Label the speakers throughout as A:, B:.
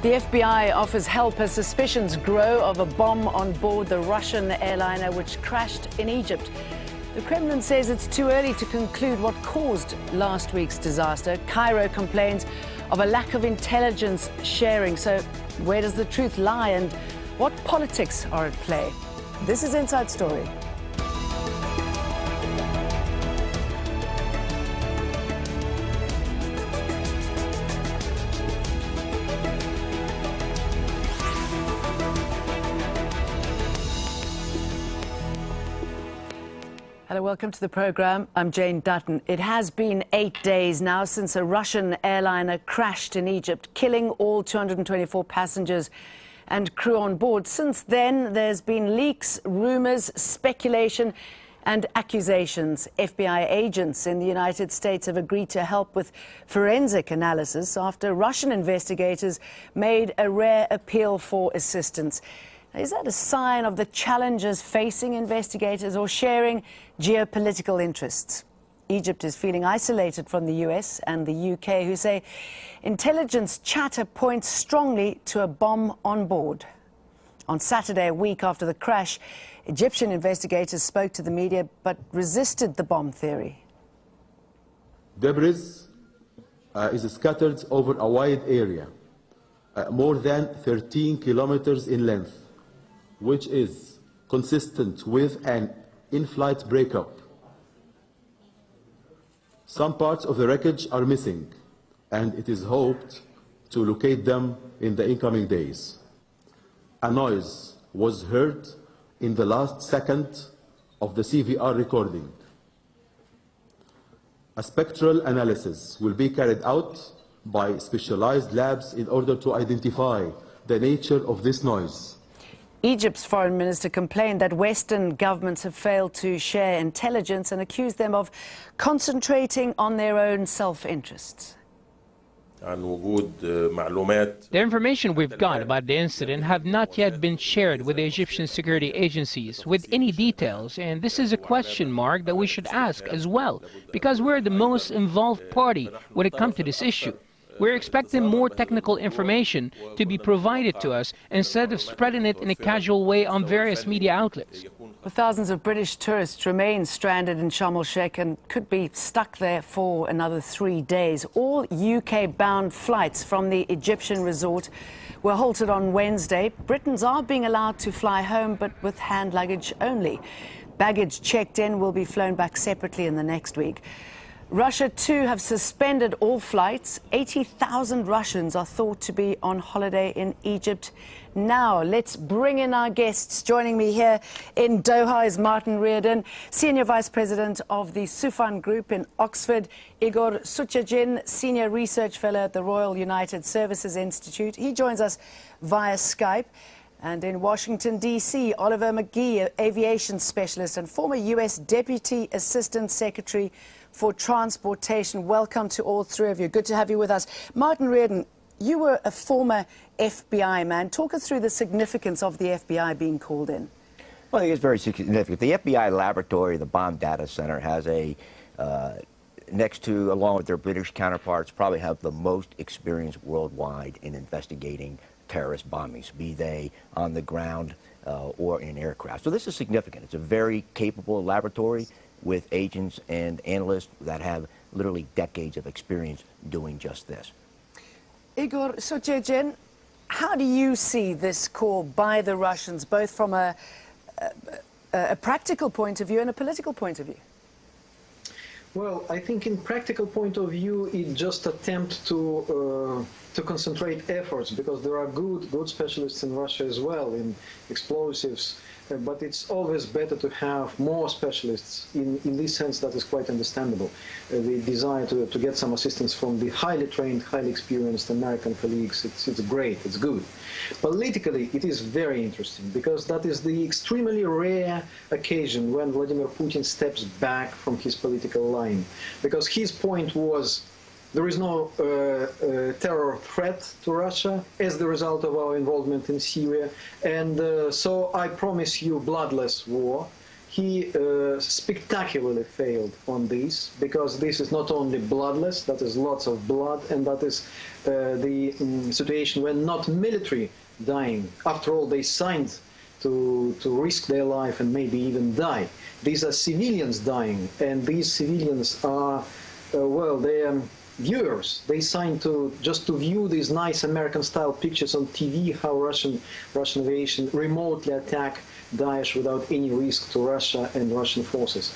A: The FBI offers help as suspicions grow of a bomb on board the Russian airliner which crashed in Egypt. The Kremlin says it's too early to conclude what caused last week's disaster. Cairo complains of a lack of intelligence sharing. So where does the truth lie and what politics are at play? This is Inside Story. Hello, welcome to the program. I'm Jane Dutton. It has been 8 days now since a Russian airliner crashed in Egypt, killing all 224 passengers and crew on board. Since then, there's been leaks, rumors, speculation and accusations. FBI agents in the United States have agreed to help with forensic analysis after Russian investigators made a rare appeal for assistance. Is that a sign of the challenges facing investigators or sharing geopolitical interests? Egypt is feeling isolated from the US and the UK, who say intelligence chatter points strongly to a bomb on board. On Saturday, a week after the crash, Egyptian investigators spoke to the media but resisted the bomb theory.
B: Debris is scattered over a wide area, more than 13 kilometers in length, which is consistent with an in-flight breakup. Some parts of the wreckage are missing, and it is hoped to locate them in the incoming days. A noise was heard in the last second of the CVR recording. A spectral analysis will be carried out by specialized labs in order to identify the nature of this noise.
A: Egypt's foreign minister complained that Western governments have failed to share intelligence and accused them of concentrating on their own self-interests.
C: The information we've got about the incident have not yet been shared with the Egyptian security agencies with any details, and this is a question mark that we should ask as well, because we're the most involved party when it comes to this issue. We're expecting more technical information to be provided to us instead of spreading it in a casual way on various media outlets.
A: Well, thousands of British tourists remain stranded in El-Sheikh and could be stuck there for another 3 days. All UK-bound flights from the Egyptian resort were halted on Wednesday. Britons are being allowed to fly home, but with hand luggage only. Baggage checked in will be flown back separately in the next week. Russia, too, have suspended all flights. 80,000 Russians are thought to be on holiday in Egypt now. Let's bring in our guests. Joining me here in Doha is Martin Reardon, Senior Vice President of the Sufan Group in Oxford, Igor Suchegin, Senior Research Fellow at the Royal United Services Institute. He joins us via Skype. And in Washington, D.C., Oliver McGee, aviation specialist and former U.S. Deputy Assistant Secretary for Transportation. Welcome to all three of you. Good to have you with us. Martin Reardon, you were a former FBI man. Talk us through the significance of the FBI being called in.
D: Well, I think it's very significant. The FBI laboratory, the Bomb Data Center, has a, next to, along with their British counterparts, probably have the most experience worldwide in investigating terrorist bombings, be they on the ground or in aircraft. So this is significant. It's a very capable laboratory with agents and analysts that have literally decades of experience doing just this.
A: Igor Suchegin, how do you see this call by the Russians, both from a practical point of view and a political point of view?
E: Well, I think in practical point of view, it just attempt to concentrate efforts, because there are good specialists in Russia as well in explosives, but it's always better to have more specialists. In this sense, that is quite understandable. The desire to get some assistance from the highly trained, highly experienced American colleagues, it's great, it's good. Politically, it is very interesting, because that is the extremely rare occasion when Vladimir Putin steps back from his political line, because his point was there is no terror threat to Russia as the result of our involvement in Syria, and so I promise you bloodless war. he spectacularly failed on this, because this is not only bloodless, that is lots of blood, and that is the situation when not military dying. After all, they signed to risk their life and maybe even die. These are civilians dying, and these civilians are, well, they are viewers. They signed to just to view these nice American-style pictures on TV, how Russian aviation remotely attack Daesh without any risk to Russia and Russian forces.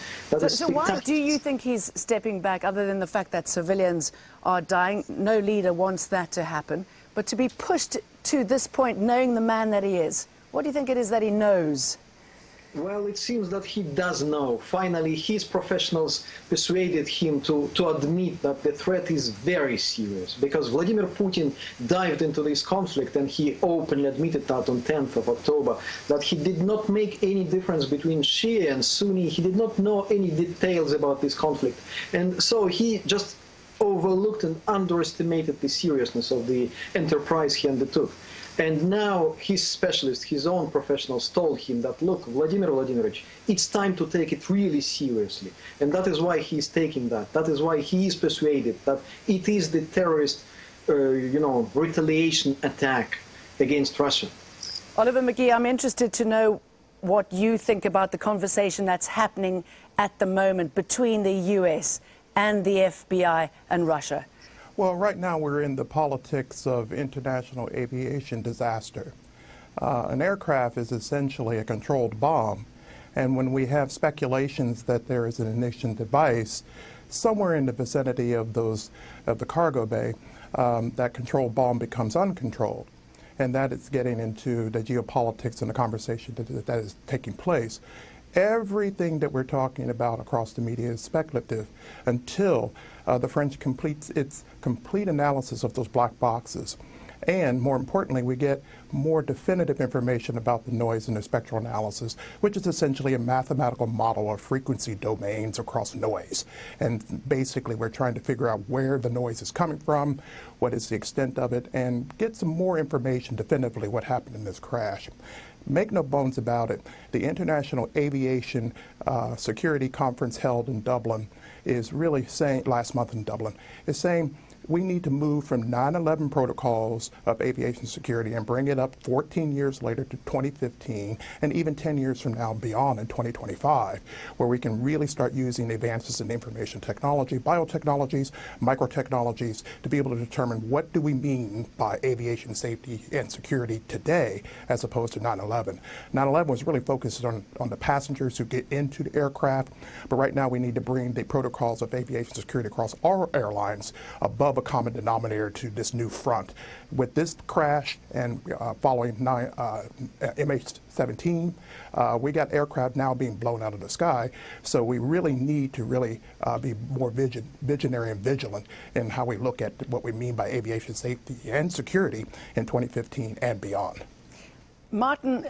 A: So why do you think he's stepping back, other than the fact that civilians are dying? No leader wants that to happen. But to be pushed to this point, knowing the man that he is, what do you think it is that he knows?
E: Well, it seems that he does know. Finally, his professionals persuaded him to admit that the threat is very serious, because Vladimir Putin dived into this conflict, and he openly admitted that on 10th of October, that he did not make any difference between Shia and Sunni. He did not know any details about this conflict. And so he just overlooked and underestimated the seriousness of the enterprise he undertook. And now his specialists, his own professionals, told him that, look, Vladimir Vladimirovich, it's time to take it really seriously. And that is why he is taking that. That is why he is persuaded that it is the terrorist, retaliation attack against Russia.
A: Oliver McGee, I'm interested to know what you think about the conversation that's happening at the moment between the US and the FBI and Russia.
F: Well, right now we're in the politics of international aviation disaster. An aircraft is essentially a controlled bomb, and when we have speculations that there is an ignition device somewhere in the vicinity of the cargo bay, that controlled bomb becomes uncontrolled, and that is getting into the geopolitics and the conversation that is taking place. Everything that we're talking about across the media is speculative until the French completes its complete analysis of those black boxes. And more importantly, we get more definitive information about the noise in the spectral analysis, which is essentially a mathematical model of frequency domains across noise. And basically, we're trying to figure out where the noise is coming from, what is the extent of it, and get some more information definitively what happened in this crash. Make no bones about it, the International Aviation Security Conference held in Dublin is really saying, last month in Dublin, is saying we need to move from 9/11 protocols of aviation security and bring it up 14 years later to 2015, and even 10 years from now beyond in 2025, where we can really start using advances in information technology, biotechnologies, microtechnologies, to be able to determine what do we mean by aviation safety and security today as opposed to 9/11. 9/11 was really focused on the passengers who get into the aircraft, but right now we need to bring the protocols of aviation security across all airlines above a common denominator to this new front. With this crash and following MH17, we got aircraft now being blown out of the sky, so we really need to be more visionary and vigilant in how we look at what we mean by aviation safety and security in 2015 and beyond.
A: Martin,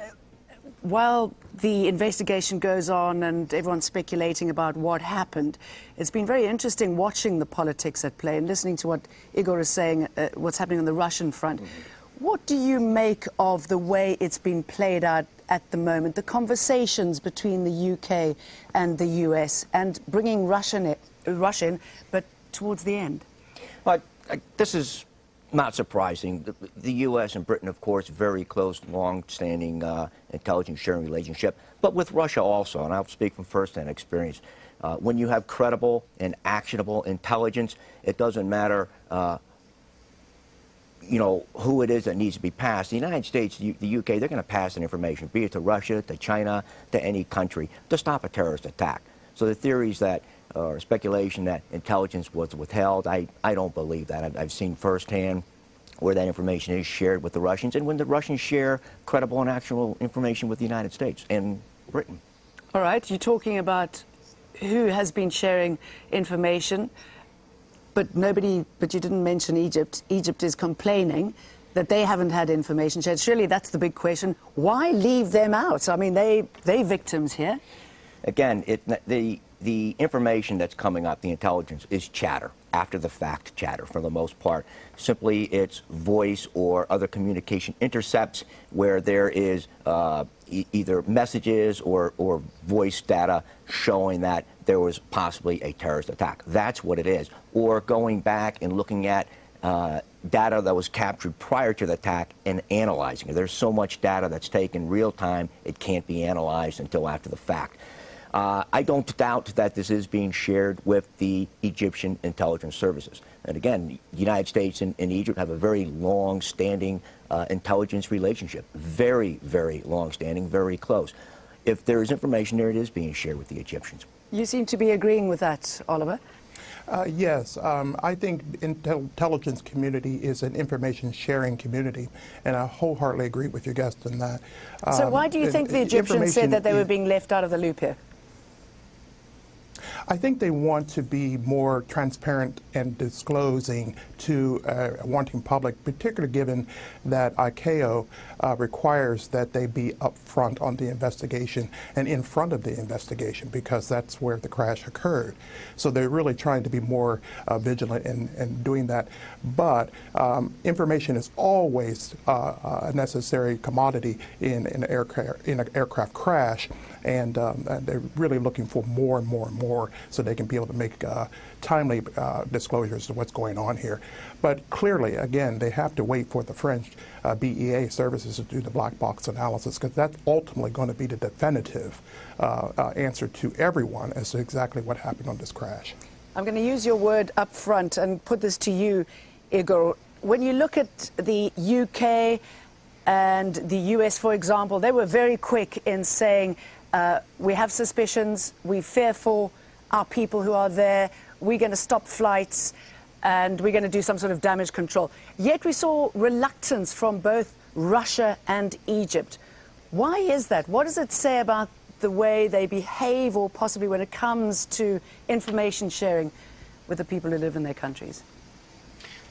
A: while the investigation goes on and everyone's speculating about what happened, it's been very interesting watching the politics at play and listening to what Igor is saying, what's happening on the Russian front. What do you make of the way it's been played out at the moment, the conversations between the UK and the US, and bringing Russia in, but towards the end?
D: But this is not surprising. The U.S. and Britain, of course, very close, long-standing intelligence sharing relationship, but with Russia also, and I'll speak from first-hand experience. When you have credible and actionable intelligence, it doesn't matter who it is that needs to be passed. The United States, the UK, they're going to pass an information, be it to Russia, to China, to any country, to stop a terrorist attack. So the theories that or speculation that intelligence was withheld, I don't believe that. I've seen firsthand where that information is shared with the Russians, and when the Russians share credible and actual information with the United States and Britain.
A: All right, you're talking about who has been sharing information, but you didn't mention Egypt. Egypt is complaining that they haven't had information shared. Surely that's the big question. Why leave them out? I mean, they're victims here.
D: Again, the information that's coming up, the intelligence, is chatter. after-the-fact chatter for the most part. Simply it's voice or other communication intercepts where there is either messages or voice data showing that there was possibly a terrorist attack. That's what it is. Or going back and looking at data that was captured prior to the attack and analyzing it. There's so much data that's taken real time, it can't be analyzed until after the fact. I don't doubt that this is being shared with the Egyptian intelligence services. And again, the United States and Egypt have a very long-standing intelligence relationship. Very, very long-standing, very close. If there is information there, it is being shared with the Egyptians.
A: You seem to be agreeing with that, Oliver.
F: Yes, I think the intelligence community is an information sharing community, and I wholeheartedly agree with your guest on that.
A: So why do you think the Egyptians said that they were being left out of the loop here?
F: I think they want to be more transparent and disclosing to wanting public, particularly given that ICAO requires that they be upfront on the investigation and in front of the investigation, because that's where the crash occurred. So they're really trying to be more vigilant in doing that. But information is always a necessary commodity in an aircraft crash, and they're really looking for more and more and more so they can be able to make timely disclosures of what's going on here. But clearly, again, they have to wait for the French BEA services to do the black box analysis, because that's ultimately going to be the definitive answer to everyone as to exactly what happened on this crash.
A: I'm going to use your word up front and put this to you, Igor. When you look at the UK and the US, for example, they were very quick in saying, we have suspicions, we fear for our people who are there, we're going to stop flights, and we're going to do some sort of damage control. Yet we saw reluctance from both Russia and Egypt. Why is that? What does it say about the way they behave, or possibly when it comes to information sharing with the people who live in their countries?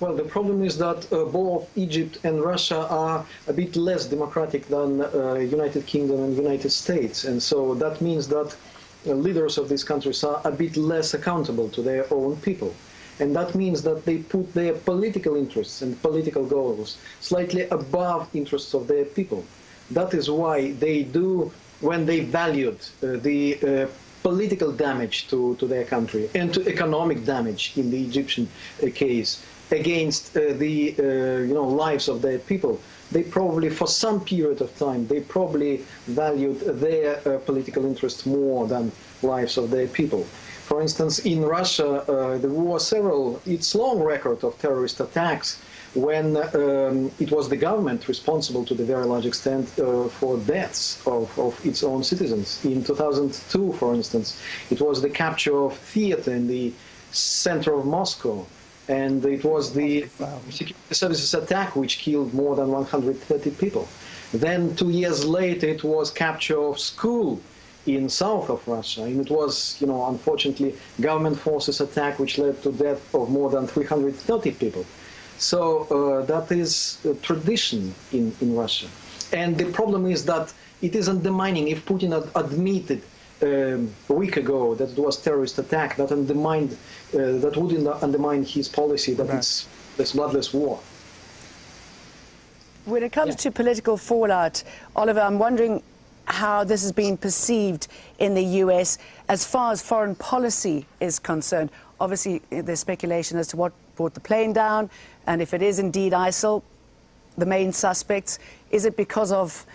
E: Well, the problem is that both Egypt and Russia are a bit less democratic than United Kingdom and United States. And so that means that leaders of these countries are a bit less accountable to their own people. And that means that they put their political interests and political goals slightly above interests of their people. That is why they do, when they valued the political damage to their country and to economic damage in the Egyptian case, against the lives of their people, they probably, for some period of time, they probably valued their political interests more than lives of their people. For instance, in Russia, there were its long record of terrorist attacks when it was the government responsible to the very large extent for deaths of its own citizens. In 2002, for instance, it was the capture of theater in the center of Moscow. And it was the security services attack which killed more than 130 people. Then 2 years later, it was capture of school in south of Russia. And it was, unfortunately, government forces attack which led to death of more than 330 people. So that is a tradition in Russia. And the problem is that it is undermining. If Putin had admitted a week ago that it was a terrorist attack, that would undermine his policy that it's this bloodless war.
A: When it comes to political fallout, Oliver, I'm wondering how this is being perceived in the US as far as foreign policy is concerned. Obviously, there's speculation as to what brought the plane down, and if it is indeed ISIL, the main suspects, is it because of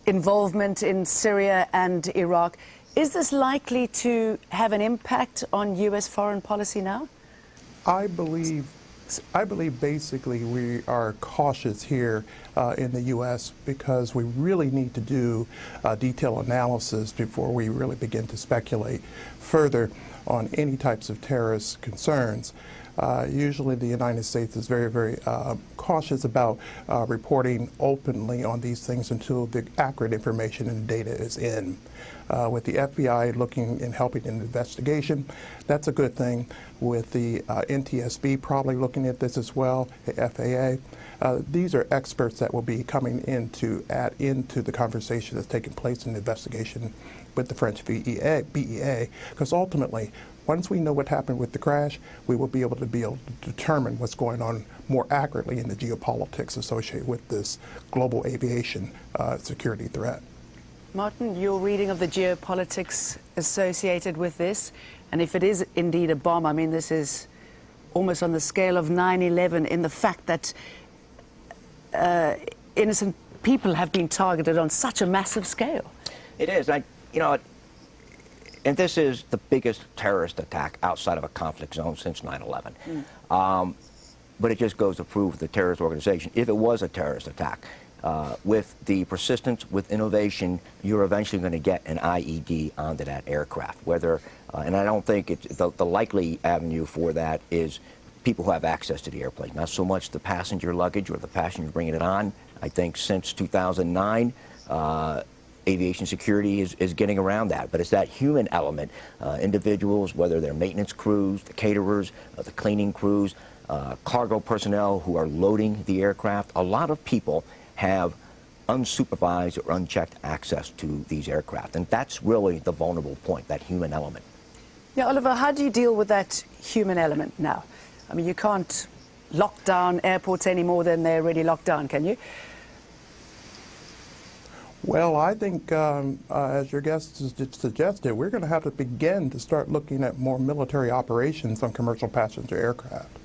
A: involvement in Syria and Iraq? Is this likely to have an impact on US foreign policy now?
F: I believe basically we are cautious here in the U.S. because we really need to do detailed analysis before we really begin to speculate further on any types of terrorist concerns. Usually the United States is very, very cautious about reporting openly on these things until the accurate information and data is in. With the FBI looking and helping in the investigation, that's a good thing. With the NTSB probably looking at this as well, the FAA, these are experts that will be coming in to add into the conversation that's taking place in the investigation with the French BEA, because ultimately once we know what happened with the crash, we will be able to determine what's going on more accurately in the geopolitics associated with this global aviation security threat.
A: Martin, your reading of the geopolitics associated with this, and if it is indeed a bomb, I mean, this is almost on the scale of 9/11 in the fact that innocent people have been targeted on such a massive scale.
D: It is. And this is the biggest terrorist attack outside of a conflict zone since 9/11. But it just goes to prove the terrorist organization, if it was a terrorist attack, with the persistence, with innovation, you're eventually going to get an IED onto that aircraft. Whether, and I don't think it's, the likely avenue for that is people who have access to the airplane, not so much the passenger luggage or the passenger bringing it on. I think since 2009, aviation security is getting around that, but it's that human element. Individuals, whether they're maintenance crews, the caterers, the cleaning crews, cargo personnel who are loading the aircraft. A lot of people have unsupervised or unchecked access to these aircraft, and that's really the vulnerable point, that human element.
A: Yeah, Oliver, how do you deal with that human element now? I mean, you can't lock down airports any more than they're already locked down, can you?
F: Well, I think, as your guest suggested, we're going to have to begin to start looking at more military operations on commercial passenger aircraft.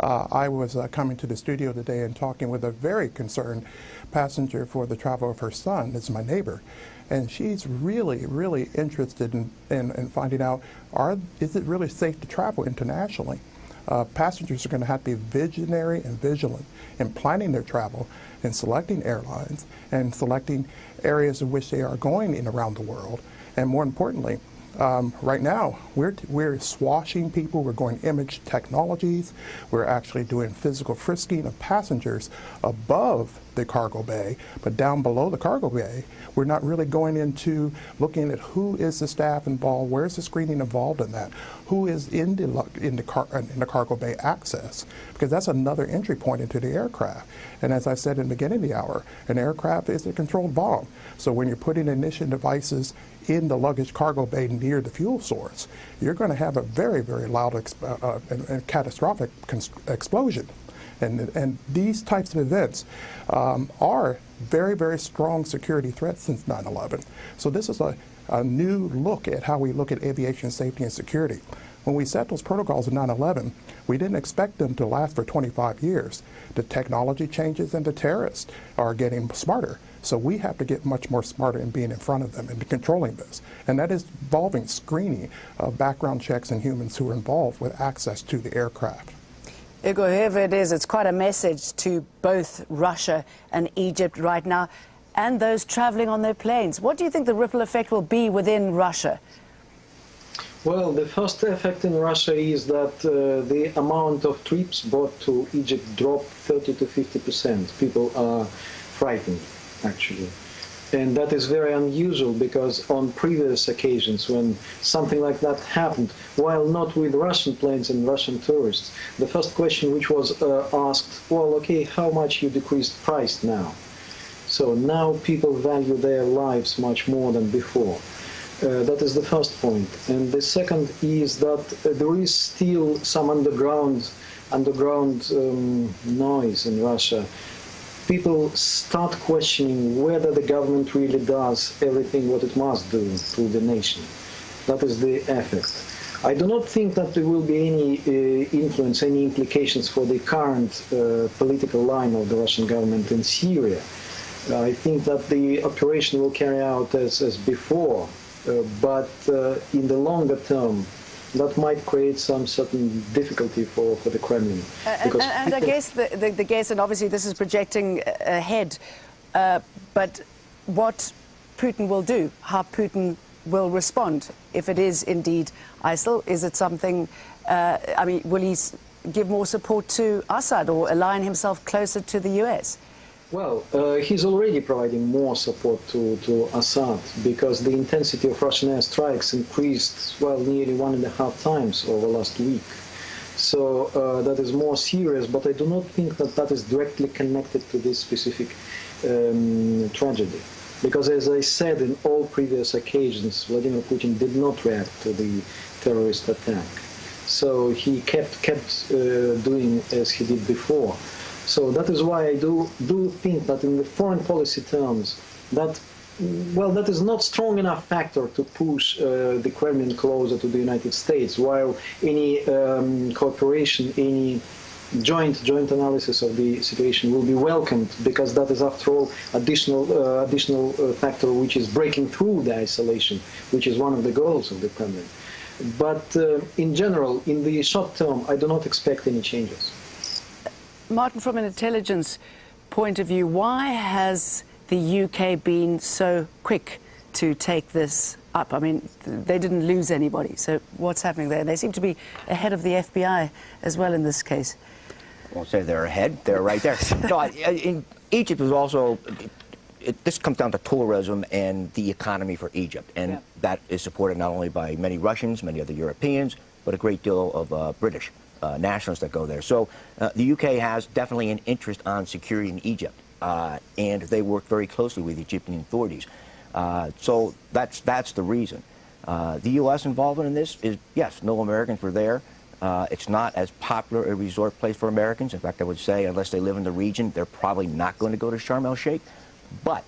F: I was coming to the studio today and talking with a very concerned passenger for the travel of her son. It's my neighbor. And she's really, really interested in finding out, is it really safe to travel internationally? Passengers are going to have to be visionary and vigilant in planning their travel and selecting airlines and selecting areas in which they are going in around the world. And more importantly, right now, we're swashing people. We're going image technologies. We're actually doing physical frisking of passengers above the cargo bay, but down below the cargo bay, we're not really going into looking at who is the staff involved, where's the screening involved in that, who is in the cargo bay access, because that's another entry point into the aircraft. And as I said in the beginning of the hour, an aircraft is a controlled bomb. So when you're putting ignition devices in the luggage cargo bay near the fuel source, you're going to have a very, very loud and catastrophic explosion. And these types of events are very, very strong security threats since 9/11. So this is a new look at how we look at aviation safety and security. When we set those protocols in 9/11, we didn't expect them to last for 25 years. The technology changes and the terrorists are getting smarter. So we have to get much more smarter in being in front of them and controlling this. And that is involving screening of background checks and humans who are involved with access to the aircraft.
A: Igor, whoever it is, it's quite a message to both Russia and Egypt right now, and those traveling on their planes. What do you think the ripple effect will be within Russia?
E: Well, the first effect in Russia is that the amount of trips brought to Egypt dropped 30 to 50%. People are frightened, actually. And that is very unusual, because on previous occasions when something like that happened, while not with Russian planes and Russian tourists, the first question which was asked, well, okay, how much you decreased price now? So now people value their lives much more than before. That is the first point. And the second is that there is still some underground noise in Russia. People start questioning whether the government really does everything what it must do to the nation. That is the effect. I do not think that there will be any influence, any implications for the current political line of the Russian government in Syria. I think that the operation will carry out as before, but in the longer term, that might create some certain difficulty for the Kremlin.
A: And I guess the guess, and obviously this is projecting ahead, but what Putin will do, how Putin will respond if it is indeed ISIL. Is it something, I mean, will he give more support to Assad or align himself closer to the US?
E: Well, he's already providing more support to Assad, because the intensity of Russian airstrikes increased, well, nearly 1.5 times over last week. So that is more serious, but I do not think that that is directly connected to this specific tragedy. Because as I said in all previous occasions, Vladimir Putin did not react to the terrorist attack. So he kept doing as he did before. So that is why I do think that in the foreign policy terms, that is not strong enough factor to push the Kremlin closer to the United States, while any cooperation, any joint analysis of the situation will be welcomed, because that is, after all, additional factor which is breaking through the isolation, which is one of the goals of the Kremlin. But in general, in the short term, I do not expect any changes.
A: Martin, from an intelligence point of view, why has the UK been so quick to take this up? I mean, they didn't lose anybody, so what's happening there? They seem to be ahead of the FBI as well in this case.
D: I won't say they're ahead, they're right there. No, in Egypt was also, this comes down to tourism and the economy for Egypt, and that is supported not only by many Russians, many other Europeans, but a great deal of British nationals that go there. So the UK has definitely an interest on security in Egypt, and they work very closely with Egyptian authorities. So that's the reason. The U.S. involvement in this is, yes, no Americans were there. It's not as popular a resort place for Americans. In fact, I would say, unless they live in the region, they're probably not going to go to Sharm El-Sheikh. But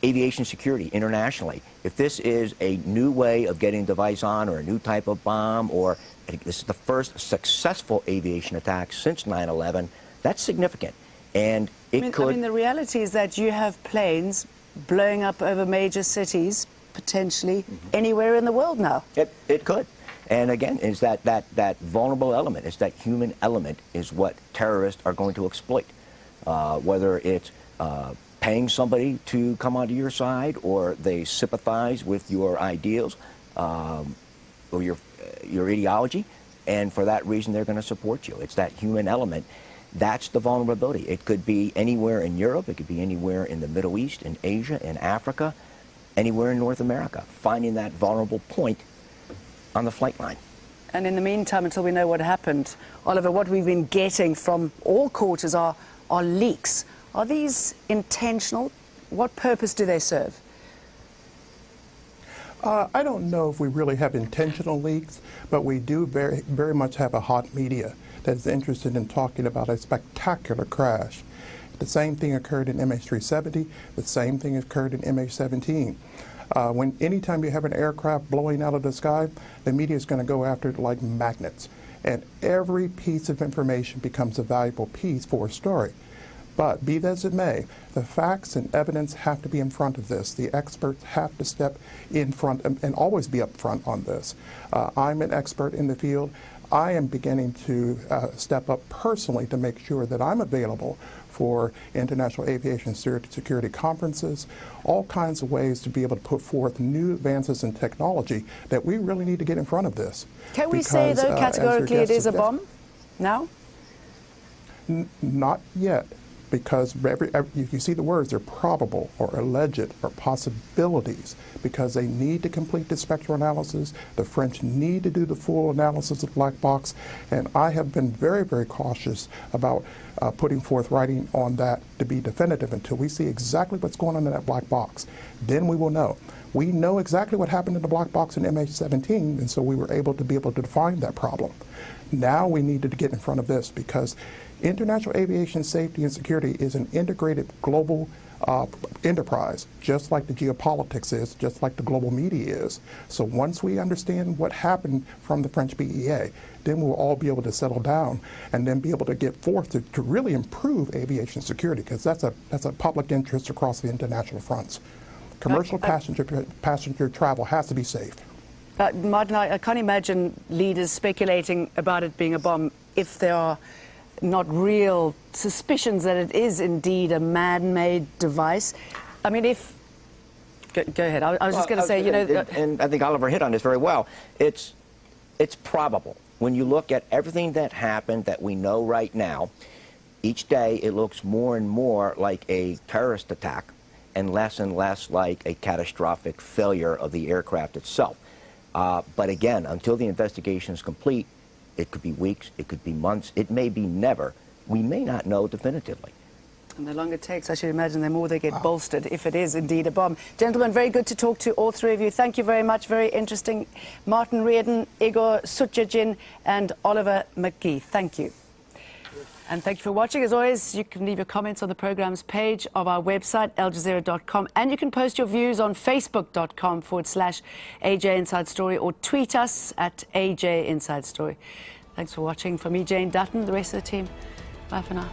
D: aviation security internationally, if this is a new way of getting a device on, or a new type of bomb, or this is the first successful aviation attack since 9/11, that's significant. And I mean,
A: the reality is that you have planes blowing up over major cities, potentially anywhere in the world now.
D: It could. And again, is that vulnerable element, it's that human element is what terrorists are going to exploit. Whether it's paying somebody to come onto your side, or they sympathize with your ideals or your ideology, and for that reason they're going to support you. It's that human element. That's the vulnerability. It could be anywhere in Europe, it could be anywhere in the Middle East, in Asia, in Africa, anywhere in North America, finding that vulnerable point on the flight line.
A: And in the meantime, until we know what happened, Oliver, what we've been getting from all quarters are leaks. Are these intentional? What purpose do they serve?
F: I don't know if we really have intentional leaks, but we do very much have a hot media that is interested in talking about a spectacular crash. The same thing occurred in MH370. The same thing occurred in MH17. Anytime you have an aircraft blowing out of the sky, the media is going to go after it like magnets. And every piece of information becomes a valuable piece for a story. But be that as it may, the facts and evidence have to be in front of this. The experts have to step in front and always be up front on this. I'm an expert in the field. I am beginning to step up personally to make sure that I'm available for international aviation security conferences, all kinds of ways to be able to put forth new advances in technology that we really need to get in front of this.
A: Can we say, though, categorically it is a bomb now?
F: Not yet. Because you see the words, they're probable or alleged or possibilities, because they need to complete the spectral analysis. The French need to do the full analysis of the black box, and I have been very, very cautious about putting forth writing on that to be definitive until we see exactly what's going on in that black box. Then we will know. We know exactly what happened in the black box in MH17, and so we were able to define that problem. Now we needed to get in front of this, because international aviation safety and security is an integrated global enterprise, just like the geopolitics is, just like the global media is. So once we understand what happened from the French BEA, then we'll all be able to settle down and then be able to get forth to really improve aviation security, because that's a public interest across the international fronts. Commercial passenger travel has to be safe.
A: Martin, I can't imagine leaders speculating about it being a bomb if there are not real suspicions that it is indeed a man-made device. I mean, Go ahead. I was just going to say,
D: and I think Oliver hit on this very well. It's probable. When you look at everything that happened that we know right now, each day it looks more and more like a terrorist attack and less like a catastrophic failure of the aircraft itself. But again, until the investigation is complete, it could be weeks, it could be months, it may be never. We may not know definitively.
A: And the longer it takes, I should imagine, the more they get bolstered, if it is indeed a bomb. Gentlemen, very good to talk to all three of you. Thank you very much. Very interesting. Martin Reardon, Igor Sutjagin, and Oliver McGee. Thank you. And thank you for watching. As always, you can leave your comments on the program's page of our website, aljazeera.com, and you can post your views on facebook.com/AJ Inside Story, or tweet us at AJ Inside Story. Thanks for watching. For me, Jane Dutton, the rest of the team, bye for now.